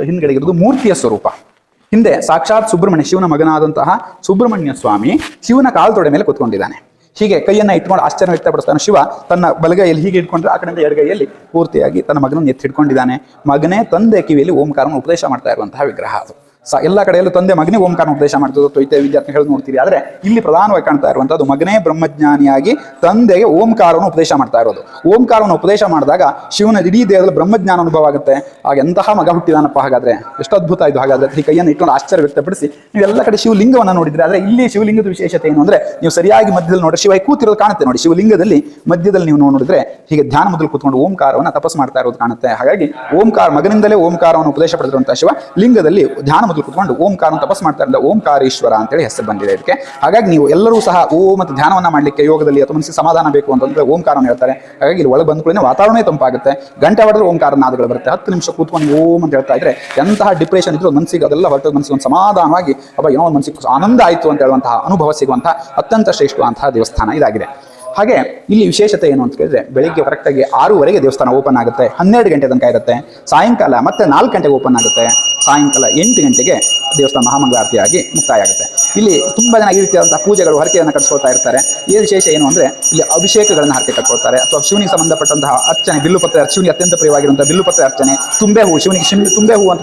ಹಿಂದ್ಗಡೆ ಇರೋದು ಮೂರ್ತಿಯ ಸ್ವರೂಪ. ಹಿಂದೆ ಸಾಕ್ಷಾತ್ ಸುಬ್ರಹ್ಮಣ್ಯ, ಶಿವನ ಮಗನಾದಂತಹ ಸುಬ್ರಹ್ಮಣ್ಯ ಸ್ವಾಮಿ ಶಿವನ ಕಾಲ್ತೊಡೆ ಮೇಲೆ ಕೂತ್ಕೊಂಡಿದ್ದಾನೆ. ಹೀಗೆ ಕೈಯನ್ನ ಇಟ್ಕೊಂಡು ಆಶ್ಚರ್ಯ ವ್ಯಕ್ತಪಡಿಸ್ತಾನೆ. ಶಿವ ತನ್ನ ಬಲಗೈಯಲ್ಲಿ ಹೀಗೆ ಇಟ್ಕೊಂಡ್ರೆ ಆ ಕಡೆಯಿಂದ ಎಡಗೈಯಲ್ಲಿ ಪೂರ್ತಿಯಾಗಿ ತನ್ನ ಮಗನನ್ನು ಎತ್ತಿಟ್ಕೊಂಡಿದ್ದಾನೆ. ಮಗನೇ ತಂದೆ ಕಿವಿಯಲ್ಲಿ ಓಂಕಾರವನ್ನು ಉಪದೇಶ ಮಾಡ್ತಾ ಇರುವಂತಹ ವಿಗ್ರಹ ಅದು. ಎಲ್ಲ ಕಡೆಯಲ್ಲೂ ತಂದೆ ಮಗನಿಗೆ ಓಂಕಾರ ಉಪದೇಶ ಮಾಡ್ತದೆ, ತ್ವೈತ ವಿದ್ಯಾರ್ಥಿ ಹೇಳಿ ನೋಡ್ತೀರಿ. ಆದರೆ ಇಲ್ಲಿ ಪ್ರಧಾನವಾಗಿ ಕಾಣ್ತಾ ಇರುವಂತದ್ದು ಮಗನೇ ಬ್ರಹ್ಮಜ್ಞಾನಿಯಾಗಿ ತಂದೆಗೆ ಓಂಕಾರವನ್ನು ಉಪದೇಶ ಮಾಡ್ತಾ ಇರೋದು. ಓಂಕಾರವನ್ನು ಉಪದೇಶ ಮಾಡಿದಾಗ ಶಿವನ ಇಡೀ ದೇಹದಲ್ಲಿ ಬ್ರಹ್ಮಜ್ಞಾನ ಅನುಭವ ಆಗುತ್ತೆ. ಆಗ ಎಂತಹ ಮಗ ಹುಟ್ಟಿದಾನಪ್ಪ, ಹಾಗಾದ್ರೆ ಎಷ್ಟು ಅದ್ಭುತ ಇದು. ಹಾಗಾದ್ರೆ ಈ ಕೈಯನ್ನು ಇಟ್ಕೊಂಡು ಆಶ್ಚರ್ಯ ವ್ಯಕ್ತಪಡಿಸಿ ನೀವು ಎಲ್ಲ ಕಡೆ ಶಿವಲಿಂಗವನ್ನು ನೋಡಿದ್ರೆ, ಆದರೆ ಇಲ್ಲಿ ಶಿವಲಿಂಗದ ವಿಶೇಷತೆ ಏನು ಅಂದ್ರೆ, ನೀವು ಸರಿಯಾಗಿ ಮಧ್ಯದಲ್ಲಿ ನೋಡಿದ್ರೆ ಶಿವ ಕೂತಿರೋದು ಕಾಣುತ್ತೆ ನೋಡಿ. ಶಿವಲಿಂಗದಲ್ಲಿ ಮಧ್ಯದಲ್ಲಿ ನೀವು ನೋಡಿದ್ರೆ ಹೀಗೆ ಧ್ಯಾನ ಮೊದಲು ಕೂತ್ಕೊಂಡು ಓಂಕಾರವನ್ನು ತಪಸ್ ಮಾಡ್ತಾ ಇರೋದು ಕಾಣುತ್ತೆ. ಹಾಗಾಗಿ ಓಂಕಾರ ಮಗನಿಂದಲೇ ಓಂಕಾರವನ್ನು ಉಪದೇಶ ಪಡೆದಿರುವಂತಹ ಶಿವ ಲಿಂಗದಲ್ಲಿ ಧ್ಯಾನ ಕುತ್ಕೊಂಡು ಓಂಕಾರ ತಪಸ್ ಮಾಡ್ತಾ ಇದ್ದ ಓಂಕಾರೇಶ್ವರ ಅಂತೇಳಿ ಹೆಸರು ಬಂದಿದೆ ಇದಕ್ಕೆ. ಹಾಗಾಗಿ ನೀವು ಎಲ್ಲರೂ ಸಹ ಓಂ ಮತ್ತು ಧ್ಯಾನವನ್ನ ಮಾಡಲಿಕ್ಕೆ ಯೋಗದಲ್ಲಿ ಅಥವಾ ಮನಸ್ಸಿಗೆ ಸಮಾಧಾನ ಬೇಕು ಅಂತಂದ್ರೆ ಓಂಕಾರವನ್ನು ಹೇಳ್ತಾರೆ. ಹಾಗಾಗಿ ಇಲ್ಲಿ ಒಳಗೆ ಬಂದ ಕೂಡಲೇ ವಾತಾವರಣ ತಂಪಾಗುತ್ತೆ. ಗಂಟೆ ಹೊಡೆದ್ರೆ ಓಂಕಾರ ನಾದಗಳು ಬರುತ್ತೆ. 10 ನಿಮಿಷ ಕೂತ್ಕೊಂಡು ಓಂ ಅಂತ ಹೇಳ್ತಾ ಇದ್ರೆ ಎಂತಹ ಡಿಪ್ರೆಷನ್ ಇದ್ರು ಮನಸ್ಸಿಗೆ ಅದೆಲ್ಲ ಹೊರಟು ಮನಸ್ಸಿಗೆ ಒಂದು ಸಮಾಧಾನವಾಗಿ ಏನೋ ಒಂದು ಮನಸ್ಸಿಗೆ ಆನಂದ ಆಯಿತು ಅಂತ ಹೇಳುವಂತಹ ಅನುಭವ ಸಿಗುವಂತಹ ಅತ್ಯಂತ ಶ್ರೇಷ್ಠವಂತಹ ದೇವಸ್ಥಾನ ಇದಾಗಿದೆ. ಹಾಗೆ ಇಲ್ಲಿ ವಿಶೇಷತೆ ಏನು ಅಂತ ಕೇಳಿದ್ರೆ, ಬೆಳಿಗ್ಗೆ ಕರೆಕ್ಟಾಗಿ 6:30ಗೆ ದೇವಸ್ಥಾನ ಓಪನ್ ಆಗುತ್ತೆ, 12 ಗಂಟೆ ತನಕ ಇರುತ್ತೆ. ಸಾಯಂಕಾಲ ಮತ್ತೆ 4 ಗಂಟೆಗೆ ಓಪನ್ ಆಗುತ್ತೆ. ಸಾಯಂಕಾಲ 8 ಗಂಟೆಗೆ ದೇವಸ್ಥಾನ ಮಹಾಮಂಗಳಾರತಿಯಾಗಿ ಮುಕ್ತಾಯ ಆಗುತ್ತೆ. ಇಲ್ಲಿ ತುಂಬಾ ಜನ ಈ ರೀತಿಯಾದಂತಹ ಪೂಜೆಗಳು ಹರಕೆಯನ್ನು ಕಟ್ಕೊಳ್ತಾ ಇರ್ತಾರೆ. ಈ ವಿಶೇಷ ಏನು ಅಂದ್ರೆ, ಇಲ್ಲಿ ಅಭಿಷೇಕಗಳನ್ನು ಹರಕೆ ಕಟ್ಕೊಳ್ತಾರೆ ಅಥವಾ ಶಿವನಿಗೆ ಸಂಬಂಧಪಟ್ಟಂತಹ ಅರ್ಚನೆ, ಬಿಲ್ಲುಪತ್ರೆ, ಶಿವನಿಗೆ ಅತ್ಯಂತ ಪ್ರಿಯವಾಗಿರುವಂತಹ ಬಿಲ್ಲುಪತ್ರೆ ಅರ್ಚನೆ, ತುಂಬೆ ಹೂ, ಶಿವನಿಗೆ ತುಂಬೆ ಹೂ ಅಂತ